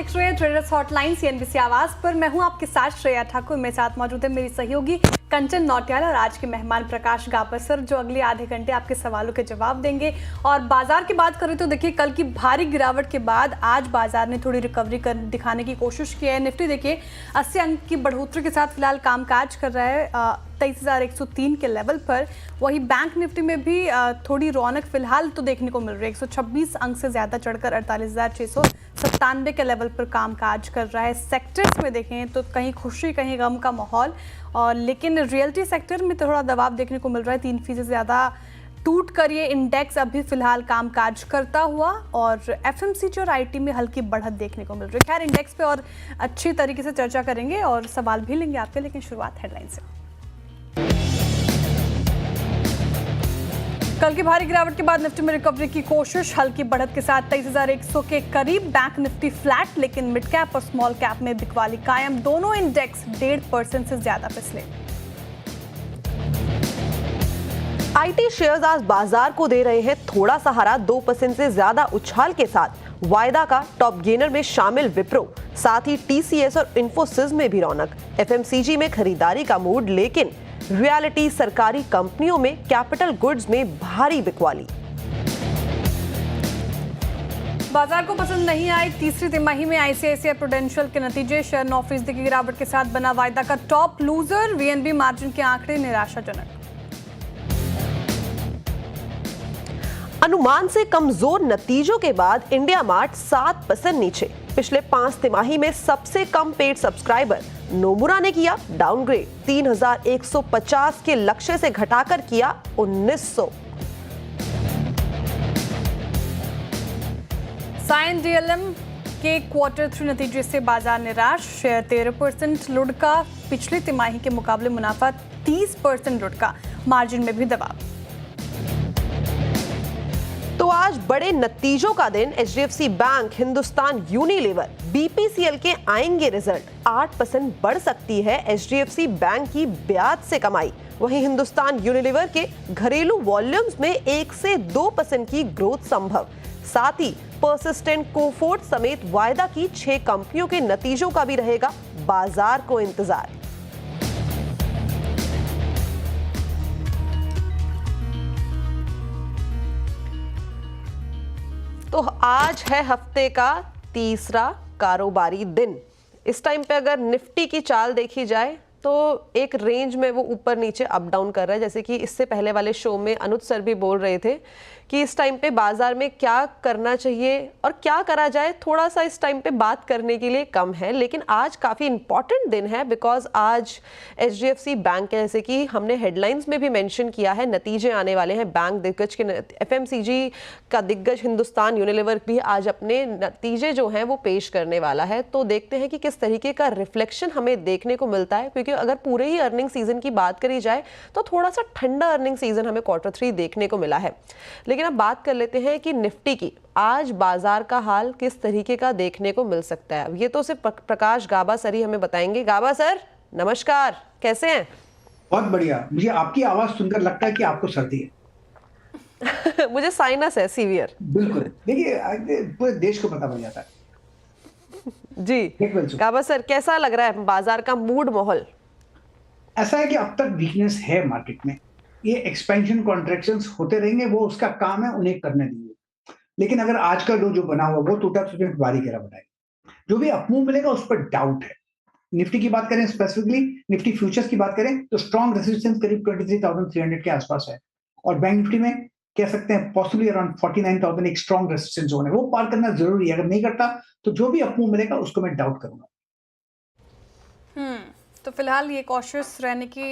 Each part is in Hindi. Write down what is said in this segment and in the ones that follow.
देख रहे हैं ट्रेडर्स हॉटलाइन सीएनबीसी आवाज पर। मैं हूं आपके साथ श्रेया ठाकुर। मेरे साथ मौजूद है मेरी सहयोगी कंचन नौटियाल और आज के मेहमान प्रकाश गापर सर, जो अगले आधे घंटे आपके सवालों के जवाब देंगे। और बाजार की बात करें तो देखिए, कल की भारी गिरावट के बाद आज बाजार ने थोड़ी रिकवरी दिखाने की कोशिश की है। निफ्टी देखिए 80 अंक की बढ़ोतरी के साथ फिलहाल कामकाज कर रहा है 23,103 के लेवल पर। वही बैंक निफ्टी में भी थोड़ी रौनक फिलहाल तो देखने को मिल रही है। 126 अंक से ज्यादा चढ़कर 48,697 के लेवल पर कामकाज कर रहा है। सेक्टर्स में देखें तो कहीं खुशी कहीं गम का माहौल, और लेकिन रियल्टी सेक्टर में थोड़ा दबाव देखने को मिल रहा है। 3% से ज्यादा टूट कर ये इंडेक्स अभी फिलहाल कामकाज करता हुआ, और एफएमसीजी और आईटी में हल्की बढ़त देखने को मिल रही है। खैर, इंडेक्स पे और अच्छी तरीके से चर्चा करेंगे और सवाल भी लेंगे आपके, लेकिन शुरुआत हेडलाइन से। कल की भारी गिरावट के बाद निफ्टी में रिकवरी की कोशिश, हल्की बढ़त के साथ 23,100 के करीब। बैंक निफ्टी फ्लैट, लेकिन मिड कैप और स्मॉल कैप में बिकवाली कायम। दोनों इंडेक्स 1.5% से ज्यादा फिसले। आईटी शेयर्स आज बाजार को दे रहे हैं थोड़ा सहारा। 2% से ज्यादा उछाल के साथ वायदा का टॉप गेनर में शामिल विप्रो, साथ ही टीसीएस और इंफोसिस में भी रौनक। एफएमसीजी में खरीदारी का मूड, लेकिन रियलिटी सरकारी कंपनियों में कैपिटल गुड्स में भारी बिकवाली। बाजार को पसंद नहीं आई तीसरी तिमाही में आईसीआईसीआई प्रूडेंशियल के नतीजे। शेयर 9% की गिरावट के साथ बना वायदा का टॉप लूजर। वीएनबी मार्जिन के आंकड़े निराशाजनक। अनुमान से कमजोर नतीजों के बाद इंडिया मार्ट 7% नीचे। पिछले 5 तिमाही में सबसे कम पेड सब्सक्राइबर नोमुरा ने किया डाउनग्रेड। 3,150 के लक्ष्य से घटाकर किया 1,900। साइन डीएलएम के Q3 नतीजे से बाजार निराश। शेयर 13% लुढ़का। पिछली तिमाही के मुकाबले मुनाफा 30% लुढ़का। मार्जिन में भी दबाव। तो आज बड़े नतीजों का दिन। HDFC bank, Hindustan Unilever, BPCL के आएंगे रिजल्ट। 8% बढ़ सकती है एचडीएफसी बैंक की ब्याज से कमाई। वहीं हिंदुस्तान यूनिलीवर के घरेलू वॉल्यूम्स में 1 से 2% की ग्रोथ संभव। साथ ही परसिस्टेंट, कोफोर्ट समेत वायदा की 6 कंपनियों के नतीजों का भी रहेगा बाजार को इंतजार। तो आज है हफ्ते का तीसरा कारोबारी दिन। इस टाइम पे अगर निफ्टी की चाल देखी जाए तो एक रेंज में वो ऊपर नीचे अप डाउन कर रहा है। जैसे कि इससे पहले वाले शो में अनुज सर भी बोल रहे थे कि इस टाइम पे बाजार में क्या करना चाहिए और क्या करा जाए, थोड़ा सा इस टाइम पे बात करने के लिए कम है। लेकिन आज काफ़ी इंपॉर्टेंट दिन है, बिकॉज आज एचडीएफसी बैंक, जैसे कि हमने हेडलाइंस में भी मेंशन किया है, नतीजे आने वाले हैं बैंक दिग्गज के। एफएमसीजी का दिग्गज हिंदुस्तान यूनिलीवर भी आज अपने नतीजे जो हैं वो पेश करने वाला है। तो देखते हैं कि किस तरीके का रिफ्लेक्शन हमें देखने को मिलता है, क्योंकि अगर पूरे ही अर्निंग सीजन की बात करी जाए तो थोड़ा सा ठंडा अर्निंग सीजन हमें Q3 देखने को मिला है। लेकिन अब बात कर लेते हैं कि निफ्टी की आज बाजार का हाल किस तरीके का देखने को मिल सकता है। ये तो सिर्फ प्रकाश गाबा सर ही हमें बताएंगे। गाबा सर नमस्कार, कैसे हैं? बहुत बढ़िया। मुझे आपकी आवाज सुनकर लगता है कि आपको सर्दी है। मुझे साइनस है सीवियर। बिल्कुल, देखिए पूरे देश को पता पड़ जाता है जी। गाबा सर, कैसा लग रहा है बाजार का मूड, माहौल? ऐसा है कि अब तक वीकनेस है मार्केट में। ये एक्सपेंशन कॉन्ट्रैक्शंस होते रहेंगे, वो उसका काम है, उन्हें करने दीजिए। लेकिन अगर आज का जो बना हुआ वो टूटा तो भारी गिरावट आएगी। जो भी अपमूव मिलेगा उस पर डाउट है। निफ्टी की बात करें स्पेसिफिकली, निफ्टी फ्यूचर्स की बात करें तो स्ट्रॉन्ग रेजिस्टेंस करीब 23,300 के आसपास है। और बैंक निफ्टी में कह सकते हैं पॉसिबली अराउंड 49,000 एक स्ट्रॉन्ग रेजिस्टेंस जोन है, वो पार करना जरूरी है। अगर नहीं करता तो जो भी अपमूव मिलेगा उसको मैं डाउट करूंगा। तो फिलहाल ये कॉशियस रहने की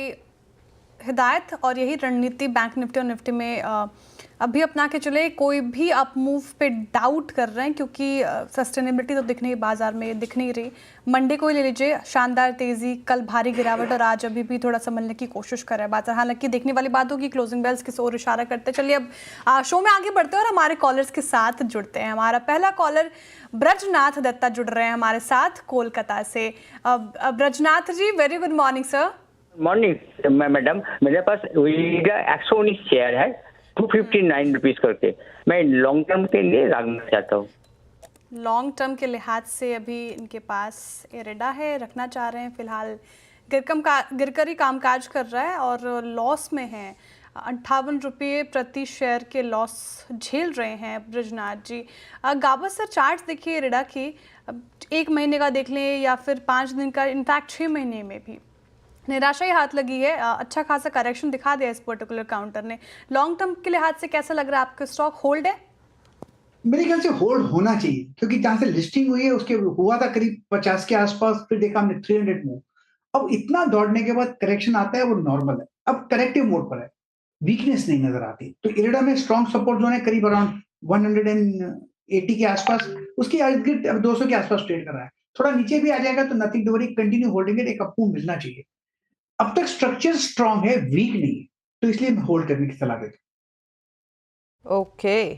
हिदायत और यही रणनीति बैंक निफ्टी और निफ्टी में अभी अपना के चले। कोई भी अप मूव पे डाउट कर रहे हैं, क्योंकि सस्टेनेबिलिटी तो दिख नहीं, बाजार में दिख नहीं रही। मंडे को ही ले लीजिए, शानदार तेजी, कल भारी गिरावट और आज अभी भी थोड़ा संभलने की कोशिश कर रहा है बाजार। हालांकि देखने वाली बात होगी क्लोजिंग बेल्स किस ओर इशारा करते हैं। चलिए अब शो में आगे बढ़ते हैं और हमारे कॉलर्स के साथ जुड़ते हैं। हमारा पहला कॉलर ब्रजनाथ दत्ता जुड़ रहे हैं हमारे साथ कोलकाता से। Brajnath ji, very good morning sir. Morning madam, मेरे पास 119 शेयर है 259 रुपीज करके। मैं लॉन्ग टर्म के लिए रखना चाहता हूँ। लॉन्ग टर्म के लिहाज से अभी इनके पास इरेडा है, रखना चाह रहे हैं फिलहाल। गिरकर ही कामकाज कर रहा है और लॉस में है। 58 रुपये प्रति शेयर के लॉस झेल रहे हैं ब्रजनाथ जी। गाबा सर, चार्ट्स देखिए इरेडा की, एक महीने का देख लें या फिर 5 दिन का, इनफैक्ट 6 महीने में भी निराशा ही हाथ लगी है। अच्छा खासा करेक्शन दिखा दिया इस पर्टिकुलर काउंटर ने। लॉन्ग टर्म के लिहाज से कैसा लग रहा है आपका स्टॉक? होल्ड है? मेरे ख्याल से होल्ड होना चाहिए, क्योंकि जहां से लिस्टिंग हुई है उसके हुआ था करीब 50 के आसपास, फिर देखा हमने 300 मूव। अब इतना दौड़ने के बाद करेक्शन आता है वो नॉर्मल है, अब करेक्टिव मोड पर है, वीकनेस नहीं नजर आती। तो इरेडा में स्ट्रॉन्ग सपोर्ट जोन है करीब अराउंड 180 के आसपास, उसकी अब 200 के आसपास ट्रेड कर रहा है। थोड़ा नीचे भी आ जाएगा तो nothing to worry, continue holding it, एक अप मूव मिलना चाहिए। अब तक स्ट्रक्चर स्ट्रांग है, वीक नहीं है, तो इसलिए मैं होल्ड करने की सलाह देता हूं। ओके,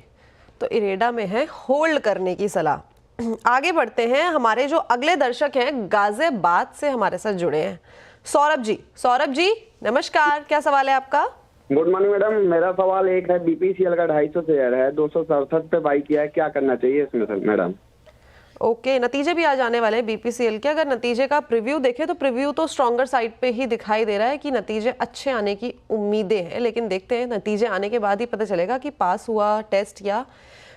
तो इरेडा में है होल्ड करने की सलाह। आगे बढ़ते हैं, हमारे जो अगले दर्शक हैं गाजियाबाद से हमारे साथ जुड़े हैं, सौरभ जी। सौरभ जी नमस्कार, क्या सवाल है आपका? गुड मॉर्निंग मैडम, मेरा सवाल एक है, बीपीसीएल का 250 शेयर है, 267 पे बाई किया है, क्या करना चाहिए इसमें सर मैडम? ओके, नतीजे भी आ जाने वाले हैं बीपीसीएल के। अगर नतीजे का प्रीव्यू देखें तो प्रीव्यू तो स्ट्रॉन्गर साइड पे ही दिखाई दे रहा है कि नतीजे अच्छे आने की उम्मीदें हैं, लेकिन देखते हैं नतीजे आने के बाद ही पता चलेगा कि पास हुआ टेस्ट या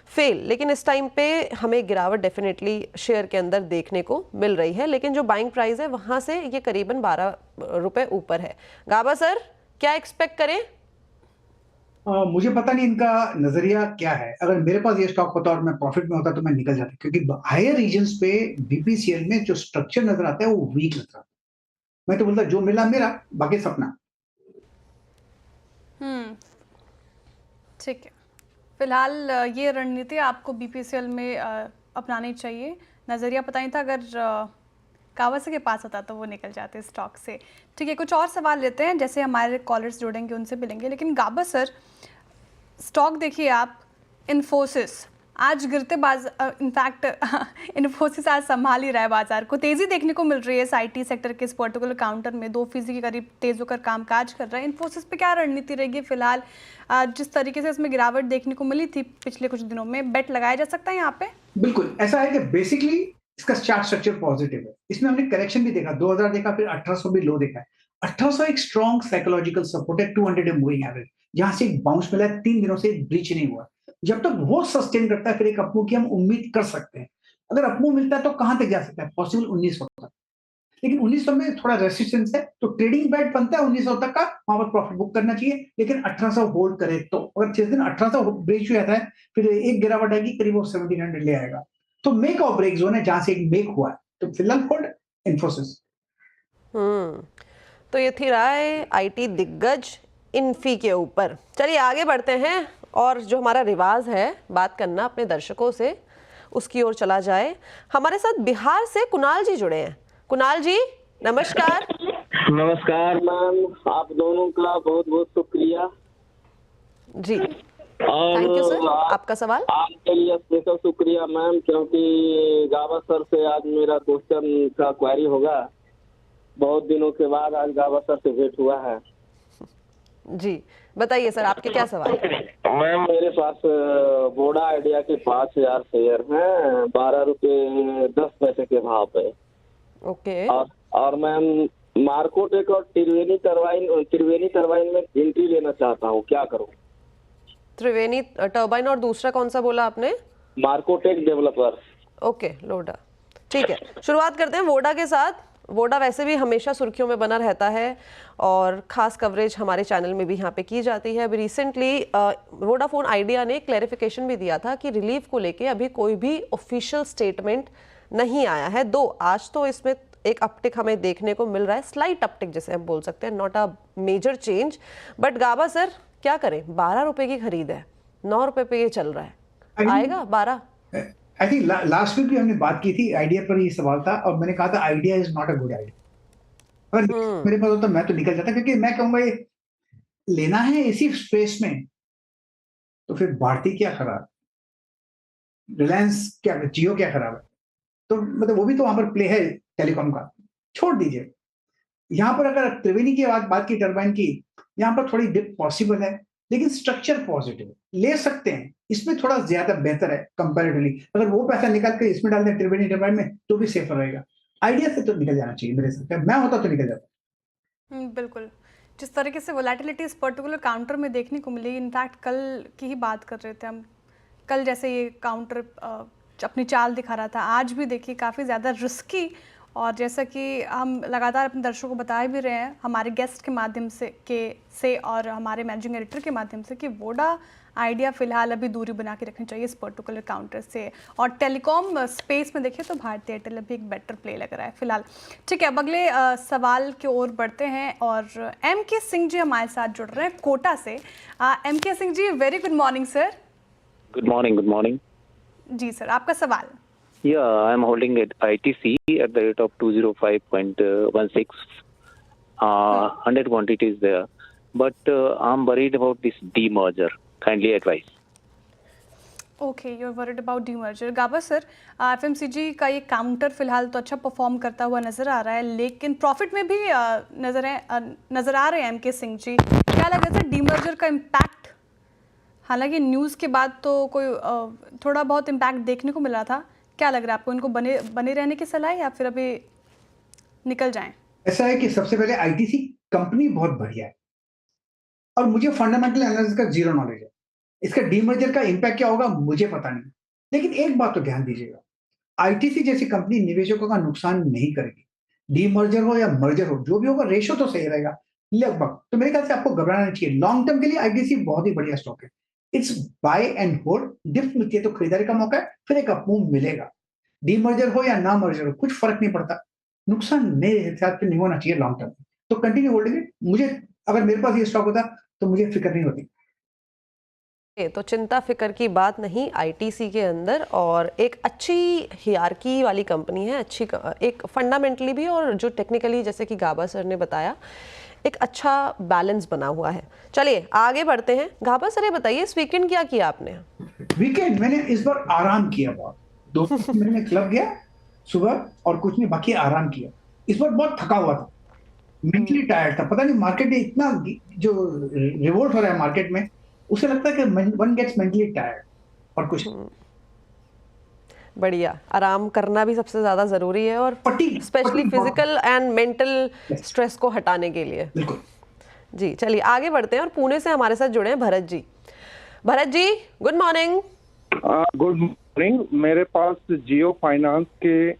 फेल। लेकिन इस टाइम पे हमें गिरावट डेफिनेटली शेयर के अंदर देखने को मिल रही है, लेकिन जो बाइंग प्राइस है वहां से ये करीबन 12 रुपए ऊपर है। गाबा सर, क्या एक्सपेक्ट करें? मुझे पता नहीं इनका नजरिया क्या है। अगर मेरे पास ये स्टॉक होता और मैं प्रॉफिट में होता तो मैं निकल जाता, क्योंकि हायर रीजन्स पे बीपीसीएल में जो स्ट्रक्चर नजर आता है वो वीक नजर आता है। मैं तो बोलता जो मिला मेरा, बाकी सपना। ठीक है, फिलहाल ये रणनीति आपको बीपीसीएल में अपनानी चाहिए। नज़रिया पता नहीं था, अगर कावासा के पास होता तो वो निकल जाते स्टॉक से। ठीक है, कुछ और सवाल लेते हैं, जैसे हमारे कॉलर्स जुड़ेंगे उनसे मिलेंगे। लेकिन गाबा सर, स्टॉक देखिए आप, इन्फोसिस आज गिरते इनफैक्ट इन्फोसिस आज संभाल ही रहा है बाजार को। तेज़ी देखने को मिल रही है इस आईटी सेक्टर के इस पर्टिकुलर काउंटर में, 2% के करीब तेज होकर कामकाज कर रहा है। इन्फोसिस पे क्या रणनीति रहेगी फिलहाल? जिस तरीके से इसमें गिरावट देखने को मिली थी पिछले कुछ दिनों में, बेट लगाया जा सकता है यहाँ पे? बिल्कुल ऐसा है कि बेसिकली इसका चार्ट स्ट्रक्चर पॉजिटिव है। इसमें हमने करेक्शन भी देखा, 2000 देखा, फिर 1800 भी लो देखा है। 1800 एक स्ट्रॉन्ग साइकोलॉजिकल सपोर्ट है, 200 मूविंग एवरेज, जहां से एक बाउंस मिला है, 3 दिनों से ब्रीच नहीं हुआ। जब तक वो सस्टेन करता है फिर एक अपमूव की हम उम्मीद कर सकते हैं। अगर अपमूव मिलता है तो कहां तक जा सकता है? पॉसिबल 1900 तक, लेकिन 1900 में थोड़ा रेसिस्टेंस है, तो ट्रेडिंग बैट बनता है 1900 तक का, वहां पर प्रॉफिट बुक करना चाहिए। लेकिन 1800 होल्ड करे तो, अगर जिस दिन 1800 ब्रेक हो जाता है फिर एक गिरावट आएगी, करीब वो 1700 ले आएगा। तो मेक और ब्रेक जोन है, जहां से एक मेक हुआ है, तो फिलहाल होल्ड इन्फोसिस। तो ये थी राय आईटी दिग्गज इन्फी के ऊपर। चलिए आगे बढ़ते हैं, और जो हमारा रिवाज है बात करना अपने दर्शकों से, उसकी ओर चला जाए। हमारे साथ बिहार से कुणाल जी जुड़े हैं। कुणाल जी नमस्कार। नमस्कार मैम, आप दोनों का बहुत बहुत शुक्रिया जी, और थैंक यू सर। आपका सवाल? आपके लिए स्पेशल शुक्रिया मैम, क्योंकि गावा सर से आज मेरा क्वेश्चन का क्वेरी होगा। बहुत दिनों के बाद आज गावा सर से भेंट हुआ है। जी बताइए सर, आपके क्या सवाल है? मैम मेरे पास वोडा आइडिया के 5000 शेयर हैं, 12 रुपये 10 पैसे के भाव पे। ओके। और मैम मार्कोटेक और त्रिवेणी टरबाइन में एंट्री लेना चाहता हूँ, क्या करूँ? त्रिवेणी टर्बाइन और दूसरा कौन सा बोला आपने? मार्कोटेक डेवलपर। ओके, लोडा। ठीक है, शुरुआत करते हैं वोडा के साथ। वोडा वैसे भी हमेशा सुर्खियों में बना रहता है और खास कवरेज हमारे चैनल में भी यहाँ पे की जाती है। अभी रिसेंटली वोडाफोन आइडिया ने क्लैरिफिकेशन भी दिया था कि रिलीफ को लेके अभी कोई भी ऑफिशियल स्टेटमेंट नहीं आया है। दो आज तो इसमें एक अपटिक हमें देखने को मिल रहा है, स्लाइट अपटिक जिसे हम बोल सकते हैं, not a major change. But Gaba sir क्या करें, 12 रुपए की खरीद है, 9 रुपए पे ये चल रहा है, आएगा 12? आई थिंक लास्ट वीक भी हमने बात की थी, आइडिया पर ये सवाल था, और मैंने कहा था idea is not a good idea. अगर मेरे पास होता मैं तो निकल जाता, क्योंकि मैं कहूंगा ये लेना है इसी स्पेस में तो फिर भारती क्या खराब, रिलायंस क्या, जियो क्या खराब है? तो मतलब वो भी तो वहां पर प्ले है टेलीकॉम का, छोड़ दीजिए। यहाँ पर अगर त्रिवेणी की बात की, टरबाइन की, यहाँ पर थोड़ी डिप पॉसिबल है, लेकिन स्ट्रक्चर पॉजिटिव, ले सकते हैं। इसमें थोड़ा ज्यादा बेहतर है कंपैरेटिवली। अगर वो पैसा निकाल के इसमें डाल दें ट्रिवेनी टर्बाइन में तो भी सेफर रहेगा। आइडिया से तो निकल जाना चाहिए मेरे हिसाब से, मैं होता तो निकल जाता। बिल्कुल। जिस तरीके से वोलेटिलिटी इस पर्टिकुलर काउंटर में देखने को मिली, इनफैक्ट कल की ही बात कर रहे थे हम, कल जैसे ये काउंटर अपनी चाल दिखा रहा था, आज भी देखिए काफ़ी ज़्यादा रिस्की। और जैसा कि हम लगातार अपने दर्शकों को बता भी रहे हैं हमारे गेस्ट के माध्यम से और हमारे मैनेजिंग एडिटर के माध्यम से कि वोडा आइडिया फ़िलहाल अभी दूरी बना के रखनी चाहिए इस पर्टिकुलर काउंटर से। और टेलीकॉम स्पेस में देखें तो भारतीय एयरटेल अभी एक बेटर प्ले लग रहा है फ़िलहाल। ठीक है, अब अगले सवाल की ओर बढ़ते हैं और MK सिंह जी हमारे साथ जुड़ रहे हैं कोटा से। MK Singh ji, very good morning sir. Good morning. Good morning. जी सर, आपका सवाल। Yeah, I'm holding it ITC at the rate of 205.16. 100 quantities there, but I'm worried about this demerger. Kindly advise. Okay, you are worried about demerger. Gaba sir, FMCG का ये काउंटर फिलहाल तो अच्छा परफॉर्म करता हुआ नज़र आ रहा है, लेकिन प्रॉफिट में भी नज़र आ रहे हैं MK सिंह जी। क्या लग रहा है डीमर्जर का इम्पैक्ट? हालांकि न्यूज़ के बाद तो कोई थोड़ा बहुत इम्पैक्ट देखने को मिला था। क्या लग रहा है आपको, इनको बने रहने की सलाह या फिर अभी निकल जाएं? ऐसा है कि सबसे पहले ITC कंपनी बहुत बढ़िया है और मुझे फंडामेंटल एनालिसिस का जीरो नॉलेज है। इसका डीमर्जर का इम्पैक्ट क्या होगा मुझे पता नहीं, लेकिन एक बात तो ध्यान दीजिएगा, ITC जैसी कंपनी निवेशकों का नुकसान नहीं करेगी। डीमर्जर हो या मर्जर हो, जो भी होगा रेशो तो सही रहेगा लगभग। तो मेरे ख्याल से आपको घबराना नहीं चाहिए। लॉन्ग टर्म के लिए ITC बहुत ही बढ़िया स्टॉक है। It's buy and hold, dip मिलती है तो खरीदारी का मौका है, फिर एक अपमूव मिलेगा। डीमर्जर हो या ना मर्जर हो, कुछ फर्क नहीं पड़ता, नुकसान मेरे हिसाब से नहीं होना चाहिए लॉन्ग टर्म। तो कंटिन्यू होल्डिंग इट। मुझे अगर मेरे पास ये स्टॉक होता तो मुझे फिक्र नहीं होती। तो चिंता फिक्र की बात नहीं ITC के अंदर, और एक अच्छी हियरकी वाली कंपनी है, अच्छी एक फंडामेंटली भी और जो टेक्निकली जैसे कि गाबा सर ने बताया एक अच्छा बैलेंस बना हुआ है। चलिए आगे बढ़ते हैं। गाबा सर ये बताइए इस वीकेंड क्या किया आपने? वीकेंड मैंने इस बार आराम किया बहुत। 2 महीने क्लब गया सुबह और कुछ नहीं, बाकी आराम किया। इस बार बहुत थका हुआ था, मेंटली टायर्ड था। पता नहीं मार्केट में इतना जो रिवोल्ट हो रहा है मार्केट में, उसे लगता है कि वन गेट्स मेंटली टायर्ड और कुछ। बढ़िया, आराम करना भी सबसे ज्यादा जरूरी है और specially physical and mental stress को हटाने के लिए। बिल्कुल जी। चलिए आगे बढ़ते हैं और पुणे से हमारे साथ जुड़े हैं Bharat ji. Bharat ji, good morning. Good morning. मेरे पास जियो फाइनेंस के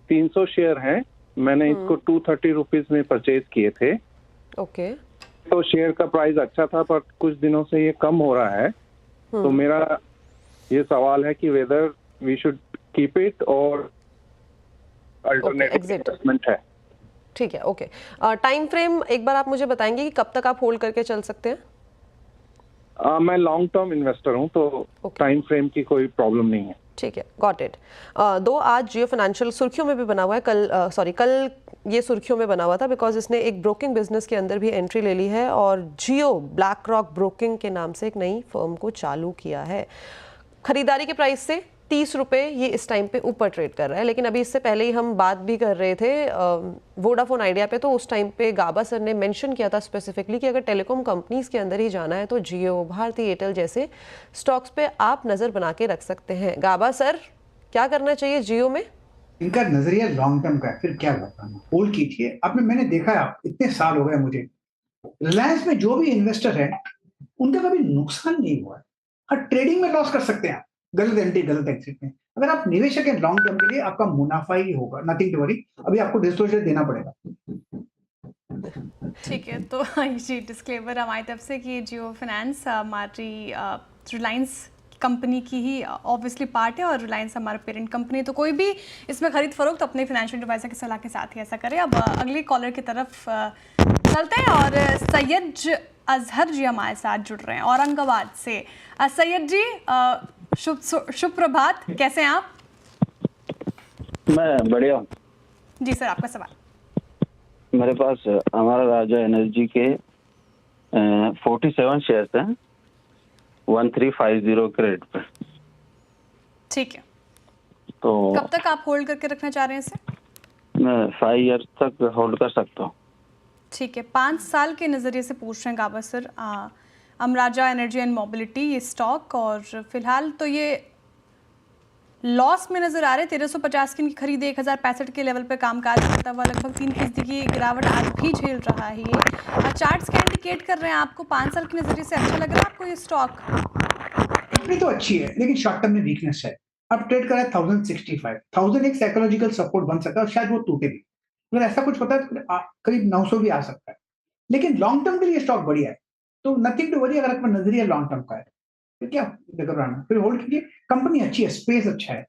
300 शेयर हैं। मैंने इसको 230 रुपीज में परचेज किए थे। ओके। तो शेयर का प्राइस अच्छा था, पर कुछ दिनों से ये कम हो रहा है। तो मेरा ये सवाल है कि whether we should keep it और अल्टरनेटिव इन्वेस्टमेंट है। ठीक है, ओके। टाइम फ्रेम एक बार आप मुझे बताएंगे कि कब तक आप होल्ड करके चल सकते हैं? मैं लॉन्ग टर्म इन्वेस्टर हूँ, तो टाइम फ्रेम की कोई प्रॉब्लम नहीं है। ठीक है, गॉट इट। आज जियो फाइनेंशियल सुर्खियों में भी बना हुआ है। कल ये सुर्खियों में बना हुआ था बिकॉज इसने एक ब्रोकिंग बिजनेस के अंदर भी एंट्री ले ली है और जियो ब्लैक रॉक ब्रोकिंग के नाम से एक नई फर्म को चालू किया है। खरीदारी के प्राइस से 30 रुपये ये इस टाइम पे ऊपर ट्रेड कर रहा है। लेकिन अभी इससे पहले ही हम बात भी कर रहे थे वोडाफोन आइडिया पे, तो उस टाइम पे गाबा सर ने मेंशन किया था स्पेसिफिकली कि अगर टेलीकॉम कंपनीज के अंदर ही जाना है तो जियो, भारती एयरटेल जैसे स्टॉक्स पे आप नज़र बना के रख सकते हैं। गाबा सर, क्या करना चाहिए जियो में? इनका नजरिया लॉन्ग टर्म का है, फिर क्या बताना। होल्ड कीजिए। आपने, मैंने देखा है, इतने साल हो गए मुझे, रिलायंस में जो भी इन्वेस्टर है उनका कभी नुकसान नहीं हुआ है। हाँ, ट्रेडिंग में लॉस कर सकते हैं आप, गलत एंट्री गलत एग्जिट में। अगर आप निवेशक हैं लॉन्ग टर्म के लिए, आपका मुनाफा ही होगा, नथिंग टू वरी। अभी आपको डिस्क्लोजर देना पड़ेगा। ठीक है, तो जी डिस्क्लेमर हमारी तरफ से कि जियो फाइनेंस हमारी रिलायंस कंपनी की ही ऑब्वियसली पार्ट है और रिलायंस हमारा पेरेंट कंपनी है, तो कोई भी इसमें खरीद फरोख्त अपने फाइनेंशियल एडवाइजर की सलाह के साथ ही ऐसा करे। अब अगले कॉलर की तरफ चलते हैं और सैयद अजहर जी हमारे साथ जुड़ रहे हैं औरंगाबाद से। सैयद जी, शुभ प्रभात, कैसे हैं आप? मैं बढ़िया हूँ जी सर, आपका सवाल। मेरे पास हमारा राजा एनर्जी के 47 शेयर्स हैं 1350 के रेट पे। ठीक है, तो कब तक आप होल्ड करके रखना चाह रहे हैं इसे? मैं 5 ईयर तक होल्ड कर सकता हूँ। ठीक है, 5 साल के नज़रिए से पूछ रहे हैं गाबा sir. Amaraja energy and mobility ये स्टॉक, और फिलहाल तो ये लॉस में नजर आ रहे। 1350 की इनकी खरीद 1065 के लेवल पे कामकाज करता हुआ लगभग 3% की गिरावट आज भी झेल रहा है। ये चार्ट्स क्या इंडिकेट कर रहे हैं आपको? 5 साल के नजरिए से अच्छा लग रहा है आपको ये स्टॉक? कंपनी तो अच्छी है लेकिन शॉर्ट टर्म में वीकनेस है। अब ट्रेड कर रहा है 1065, 1000 एक साइकोलॉजिकल सपोर्ट बन सकता है और शायद वो टूटे भी। अगर ऐसा कुछ होता है तो करीब 900 भी आ सकता है, लेकिन लॉन्ग टर्म के लिए स्टॉक बढ़िया है, तो नथिंग टू वरी अगर आपका नजरिया लॉन्ग टर्म का है तो क्या घबराना, फिर होल्ड कीजिए। कंपनी अच्छी है, स्पेस अच्छा है।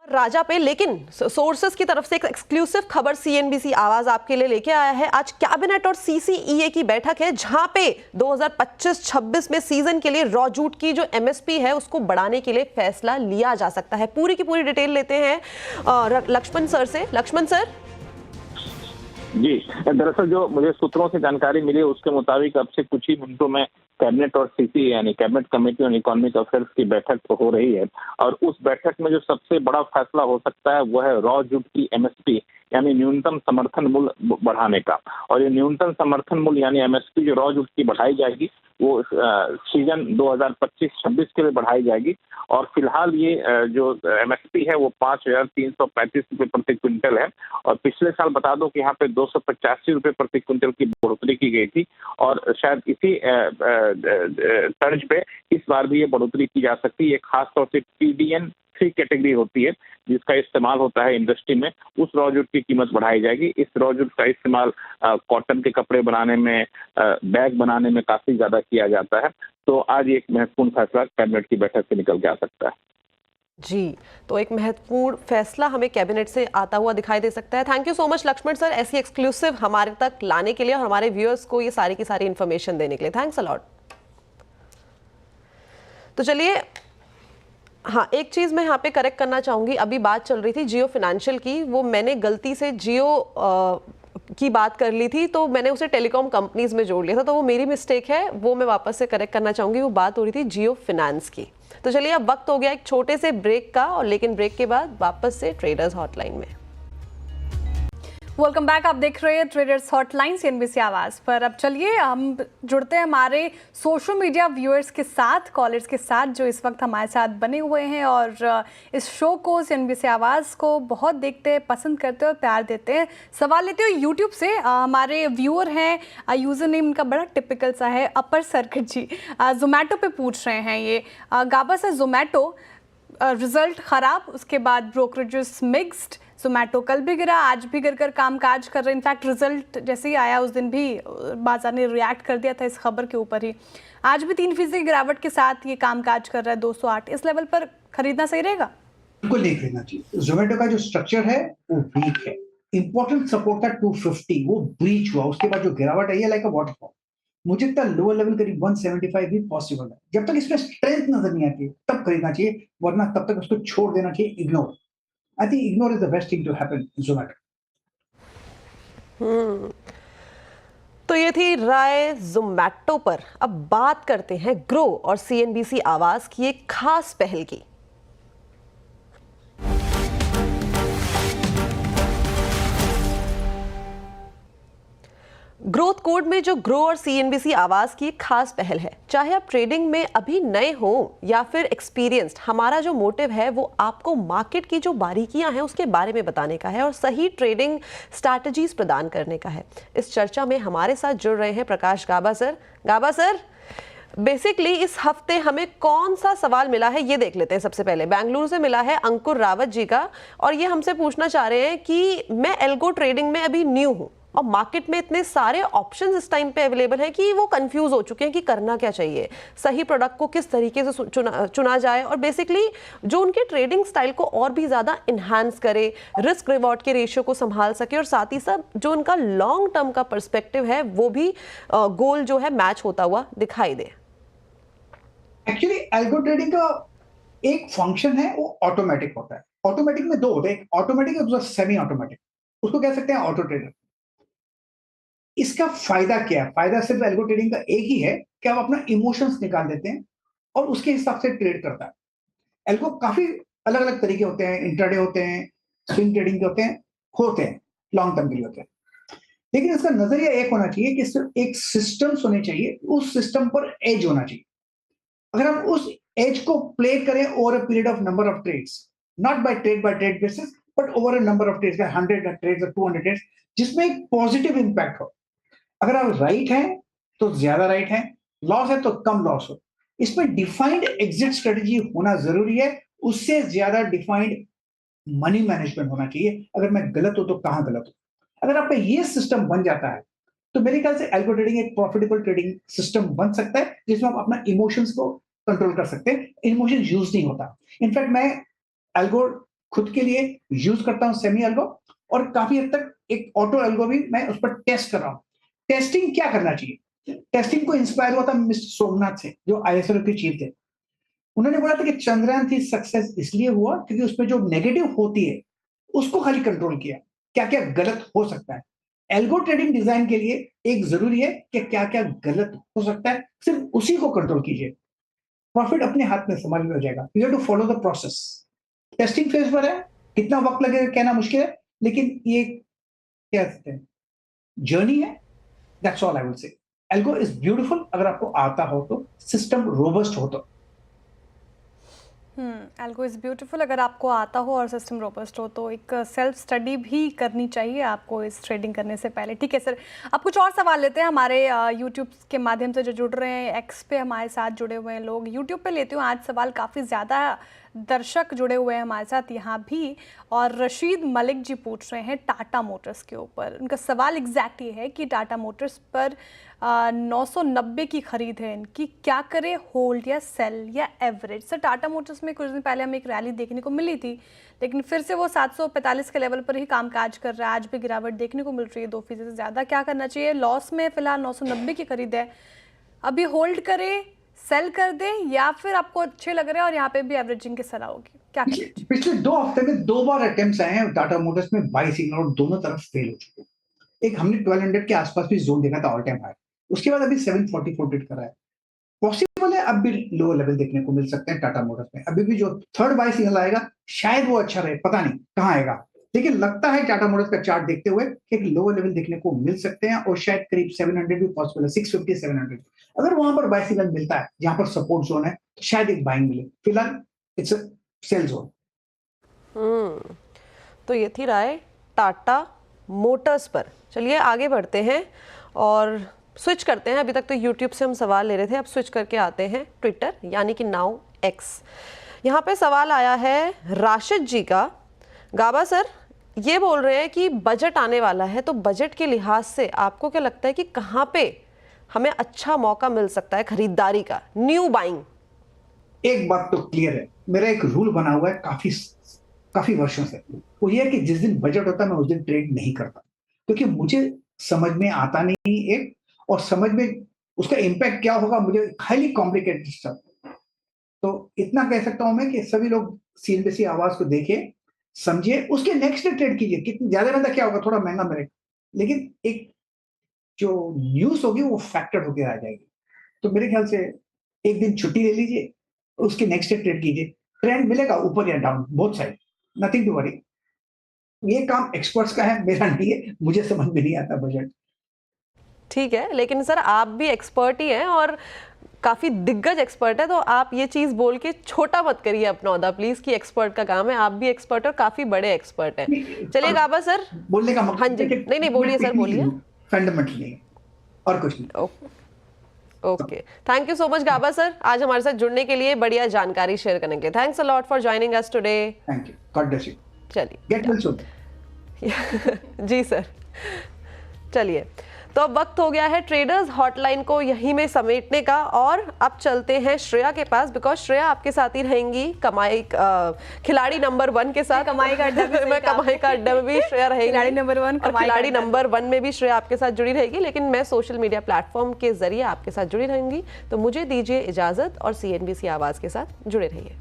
राजा पे, लेकिन सोर्सेस की तरफ से एक एक्सक्लूसिव खबर सीएनबीसी आवाज आपके लिए लेके आया है। आज कैबिनेट और सीसीईए की बैठक है, जहां पे 2025-26 में सीजन के लिए रॉ जूट की जो एमएसपी है उसको बढ़ाने के लिए फैसला लिया जा सकता है। पूरी की पूरी डिटेल लेते हैं लक्ष्मण सर से। लक्ष्मण सर जी, दरअसल जो मुझे सूत्रों से जानकारी मिली उसके मुताबिक अब से कुछ ही मिनटों में कैबिनेट और सीसी यानी cabinet committee on economic affairs की बैठक तो हो रही है, और उस बैठक में जो सबसे बड़ा फैसला हो सकता है वो है रॉ जूट की एमएसपी यानी न्यूनतम समर्थन मूल्य बढ़ाने का। और ये न्यूनतम समर्थन मूल्य यानी एमएसपी जो रॉ जूट की बढ़ाई जाएगी वो सीजन 2025-26 के लिए बढ़ाई जाएगी। और फिलहाल ये जो एमएसपी है वो 5,335 रुपये प्रति क्विंटल है, और पिछले साल बता दो कि यहाँ पे 285 रुपये प्रति क्विंटल की बढ़ोतरी की गई थी, और शायद इसी तर्ज पे इस बार भी ये बढ़ोतरी की जा सकती है। ये खासतौर से TDN 3 कैटेगरी होती है जिसका इस्तेमाल होता है इंडस्ट्री में, उस रॉ जूट की कीमत बढ़ाई जाएगी। इस रॉ जूट का इस्तेमाल कॉटन के कपड़े बनाने में, बैग बनाने में काफी ज्यादा किया जाता है। तो आज एक महत्वपूर्ण फैसला कैबिनेट की बैठक से निकल के आ सकता है। जी, तो एक महत्वपूर्ण फैसला हमें कैबिनेट से आता हुआ दिखाई दे सकता है। Thank you so much Lakshman sir, ऐसी एक्सक्लूसिव हमारे तक लाने के लिए और हमारे व्यूअर्स को ये सारी की सारी इन्फॉर्मेशन देने के लिए। Thanks a lot. तो चलिए, हाँ, एक चीज़ मैं यहाँ पे करेक्ट करना चाहूँगी। अभी बात चल रही थी जियो फिनेंशियल की, वो मैंने गलती से जियो की बात कर ली थी, तो मैंने उसे टेलीकॉम कंपनीज में जोड़ लिया था, तो वो मेरी मिस्टेक है, वो मैं वापस से करेक्ट करना चाहूँगी। वो बात हो रही थी जियो फिनेंस की। तो चलिए, अब वक्त हो गया एक छोटे से ब्रेक का, और लेकिन ब्रेक के बाद वापस से ट्रेडर्स हॉटलाइन में। Welcome back. आप देख रहे हैं ट्रेडर्स हॉटलाइन सीएनबीसी आवाज पर। अब चलिए हम जुड़ते हैं हमारे सोशल मीडिया व्यूअर्स के साथ, कॉलर्स के साथ जो इस वक्त हमारे साथ बने हुए हैं और इस शो को, सीएनबीसी आवाज को बहुत देखते हैं, पसंद करते हैं और प्यार देते हैं। सवाल लेते हो यूट्यूब से। हमारे व्यूअर हैं, यूजर नेम इनका बड़ा टिपिकल सा है, अपर सर्किट जी। जोमेटो पे पूछ रहे हैं ये, गाबा से जोमेटो रिजल्ट खराब, उसके बाद ब्रोकरेजेस मिक्स्ड, जोमेटो कल भी गिरा, आज भी गिर कर काम काज कर रहे हैं। इनफैक्ट रिजल्ट जैसे ही आया उस दिन भी बाजार ने रिएक्ट कर दिया था इस खबर के ऊपर ही। आज भी 3% की गिरावट के साथ ये काम काज कर रहा है 208। इस लेवल पर खरीदना सही रहेगा? बिल्कुल नहीं खरीदना चाहिए। जोमेटो का जो स्ट्रक्चर है वो वीक है। इंपॉर्टेंट सपोर्ट था 250, वो ब्रीच हुआ, उसके बाद जो गिरावट आई है लाइक अ वाटरफॉल। मुझे लगता है लोअर लेवल करीब 175 भी पॉसिबल है। जब तक इसमें स्ट्रेंथ नजर नहीं आती तब खरीदना चाहिए, वरना तब तक उसको छोड़ देना चाहिए, ignore. I think ignore is the best thing to happen in Zomato. तो ये थी राय जोमेटो पर। अब बात करते हैं ग्रो और सीएनबीसी आवाज की एक खास पहल की। ग्रोथ कोड में जो ग्रो और सीएनबीसी आवाज की एक खास पहल है। चाहे आप ट्रेडिंग में अभी नए हो या फिर एक्सपीरियंस्ड, हमारा जो मोटिव है वो आपको मार्केट की जो बारीकियां हैं उसके बारे में बताने का है और सही ट्रेडिंग स्ट्रैटेजीज प्रदान करने का है। इस चर्चा में हमारे साथ जुड़ रहे हैं प्रकाश गाबा सर। गाबा सर, बेसिकली इस हफ्ते हमें कौन सा सवाल मिला है ये देख लेते हैं। सबसे पहले बेंगलुरु से मिला है अंकुर रावत जी का, और ये हमसे पूछना चाह रहे हैं कि मैं एल्गो ट्रेडिंग में अभी न्यू हूँ और मार्केट में इतने सारे ऑप्शंस इस टाइम पे अवेलेबल हैं कि वो कंफ्यूज हो चुके हैं कि करना क्या चाहिए, सही प्रोडक्ट को किस तरीके से चुना जाए, और बेसिकली जो उनके ट्रेडिंग स्टाइल को और भी ज़्यादा इन्हांस करे, रिस्क रिवॉर्ड के रेशियो को संभाल सके, और साथ ही साथ जो उनका लॉन्ग टर्म का पर्सपेक्टिव है वो भी गोल जो है मैच होता हुआ दिखाई दे। एक्चुअली एल्गो ट्रेडिंग का एक फंक्शन है, वो ऑटोमेटिक होता है। ऑटोमेटिक में दो होते हैं, ऑटोमेटिक और सेमी ऑटोमेटिक। उसको कह सकते हैं ऑटो ट्रेडर। इसका फायदा क्या है? फायदा सिर्फ एल्गो ट्रेडिंग का एक ही है कि आप अपना इमोशंस निकाल देते हैं और उसके हिसाब से ट्रेड करता है। एल्गो काफी अलग अलग तरीके होते हैं, इंट्राडे होते हैं, स्विंग ट्रेडिंग के होते हैं लॉन्ग टर्म के लिए होते हैं। लेकिन इसका नजरिया एक होना चाहिए कि सिर्फ एक सिस्टम्स होने चाहिए, उस सिस्टम पर एज होना चाहिए। अगर हम उस एज को प्ले करें over a period of number of trades, not by trade basis, but over a number of trades, 100 trades और 200 ट्रेड्स, जिसमें एक पॉजिटिव इंपैक्ट हो। अगर आप राइट हैं तो ज्यादा राइट है, लॉस है तो कम लॉस हो। इसमें डिफाइंड एग्जिट स्ट्रेटेजी होना जरूरी है, उससे ज्यादा डिफाइंड मनी मैनेजमेंट होना चाहिए। अगर मैं गलत हूं तो कहां गलत हूं, अगर आपका ये सिस्टम बन जाता है तो मेरे ख्याल से एल्गो ट्रेडिंग एक प्रॉफिटेबल ट्रेडिंग सिस्टम बन सकता है, जिसमें आप अपना इमोशंस को कंट्रोल कर सकते हैं। इमोशन यूज नहीं होता। इनफैक्ट मैं एल्गो खुद के लिए यूज करता हूं, सेमी एल्गो, और काफी हद तक एक ऑटो एल्गो भी मैं उस पर टेस्ट कर रहा हूं। टेस्टिंग क्या करना चाहिए, टेस्टिंग को इंस्पायर हुआ था मिस्टर सोमनाथ से, जो आईएसएल के चीफ थे। उन्होंने बोला था कि चंद्रयान 3 सक्सेस इसलिए हुआ क्योंकि उसमें जो नेगेटिव होती है उसको खाली कंट्रोल किया, क्या क्या गलत हो सकता है। एल्गो ट्रेडिंग डिजाइन के लिए एक जरूरी है कि क्या क्या गलत हो सकता है, सिर्फ उसी को कंट्रोल कीजिए, प्रॉफिट अपने हाथ में संभाल में हो जाएगा। You have to follow the process. Testing phase पर है, कितना वक्त लगेगा कहना मुश्किल है, लेकिन ये क्या कहते हैं, जर्नी है। That's all I will say. Algo is beautiful अगर आपको आता हो तो, सिस्टम रोबस्ट हो तो। एल्गो इज़ ब्यूटीफुल अगर आपको आता हो और सिस्टम रोबस्ट हो तो। एक सेल्फ स्टडी भी करनी चाहिए आपको इस ट्रेडिंग करने से पहले। ठीक है सर, अब कुछ और सवाल लेते हैं हमारे यूट्यूब के माध्यम से जो जुड़ रहे हैं, एक्स पे हमारे साथ जुड़े हुए हैं लोग। यूट्यूब पे लेती हूँ आज सवाल, काफ़ी ज़्यादा दर्शक जुड़े हुए हैं हमारे साथ यहाँ भी। और रशीद मलिक जी पूछ रहे हैं टाटा मोटर्स के ऊपर। उनका सवाल एग्जैक्ट ये है कि टाटा मोटर्स पर 990 की खरीद है इनकी, क्या करें, होल्ड या सेल या एवरेज। सर टाटा मोटर्स में कुछ दिन पहले हमें एक रैली देखने को मिली थी, लेकिन फिर से वो 745 के लेवल पर ही कामकाज कर रहा है। आज भी गिरावट देखने को मिल रही है 2% से ज़्यादा। क्या करना चाहिए, लॉस में फिलहाल 990 की खरीद है, अभी होल्ड करें, सेल कर दें, या फिर आपको अच्छे लग रहे हैं और यहाँ पे भी एवरेजिंग की सलाह होगी, क्या करें? पिछले 2 हफ्ते में 2 बार अटेम्प्ट्स आए हैं टाटा मोटर्स में बाई सिग्नल, और दोनों तरफ फेल हो चुके हैं। एक हमने 1200 के आसपास भी जोन देखा था ऑल टाइम हाई, उसके बाद अभी 744 ट्रेड कर रहा है। पॉसिबल है अब भी लोअर लेवल देखने को मिल सकते हैं टाटा मोटर्स में। अभी भी जो थर्ड बाई सिग्नल आएगा शायद वो अच्छा रहे, पता नहीं कहाँ आएगा, लेकिन लगता है टाटा मोटर्स का चार्ट देखते हुए कि एक लोअर लेवल देखने को मिल सकते हैं, और शायद करीब 700 भी पॉसिबल है, 650 700। अगर वहां पर बाई सिग्नल मिलता है जहां पर सपोर्ट जोन है, शायद एक बाइंग मिले। फिलहाल इट्स अ सेल जोन। तो ये थी राय टाटा मोटर्स पर। चलिए आगे बढ़ते हैं और स्विच करते हैं। अभी तक तो यूट्यूब से हम सवाल ले रहे थे, अब स्विच करके आते हैं ट्विटर यानी कि नाउ एक्स। यहाँ पे सवाल आया है राशिद जी का। गाबा सर ये बोल रहे हैं कि बजट आने वाला है, तो बजट के लिहाज से आपको क्या लगता है कि कहाँ पे हमें अच्छा मौका मिल सकता है खरीदारी का, न्यू बाइंग? एक बात तो क्लियर है, मेरा एक रूल बना हुआ है काफी वर्षों से, वो ये है कि जिस दिन बजट होता है मैं उस दिन ट्रेड नहीं करता, क्योंकि मुझे समझ में आता नहीं एक, और समझ में उसका इम्पैक्ट क्या होगा मुझे हाईली कॉम्प्लिकेटेड सब। तो इतना कह सकता हूं मैं कि सभी लोग सीएनबीसी आवाज को देखिए, समझिए, उसके नेक्स्ट डे ट्रेड कीजिए। कितनी ज्यादा महंगा क्या होगा, थोड़ा महंगा मिलेगा, लेकिन एक जो न्यूज होगी वो फैक्टर होकर आ जाएगी। तो मेरे ख्याल से एक दिन छुट्टी ले लीजिए, उसके नेक्स्ट डे ट्रेड कीजिए, ट्रेंड मिलेगा ऊपर या down, both side, nothing to worry. ये काम एक्सपर्ट्स का है, मेरा नहीं है, मुझे समझ में नहीं आता बजट। ठीक है, लेकिन सर आप भी एक्सपर्ट ही हैं और काफी दिग्गज एक्सपर्ट है, तो आप ये चीज बोल के छोटा मत करिए अपना ओहदा प्लीज कि एक्सपर्ट का काम है। आप भी एक्सपर्ट और काफी बड़े एक्सपर्ट हैं। चलिए गाबा सर, बोलने का हाँ जी, नहीं बोलिए सर, बोलिए। फंडामेंटली और कुछ नहीं। Okay, thank you so much Gaba sir, आज हमारे साथ जुड़ने के लिए, बढ़िया जानकारी शेयर करने के लिए। Thanks a lot for joining us today. Thank you, God bless you. चलिए, गेट वेल सून। जी सर। चलिए, तो अब वक्त हो गया है ट्रेडर्स हॉटलाइन को यहीं में समेटने का, और अब चलते हैं श्रेया के पास, बिकॉज श्रेया आपके साथ ही रहेंगी खिलाड़ी नंबर 1 के साथ। कमाई का अड्डा मैं कमाई का अड्डा में भी श्रेया रहेगी, खिलाड़ी नंबर 1, और खिलाड़ी नंबर 1 में भी श्रेया आपके साथ जुड़ी रहेगी, लेकिन मैं सोशल मीडिया प्लेटफॉर्म के जरिए आपके साथ जुड़ी रहूंगी। तो मुझे दीजिए इजाजत और CNBC आवाज के साथ जुड़े रहिए।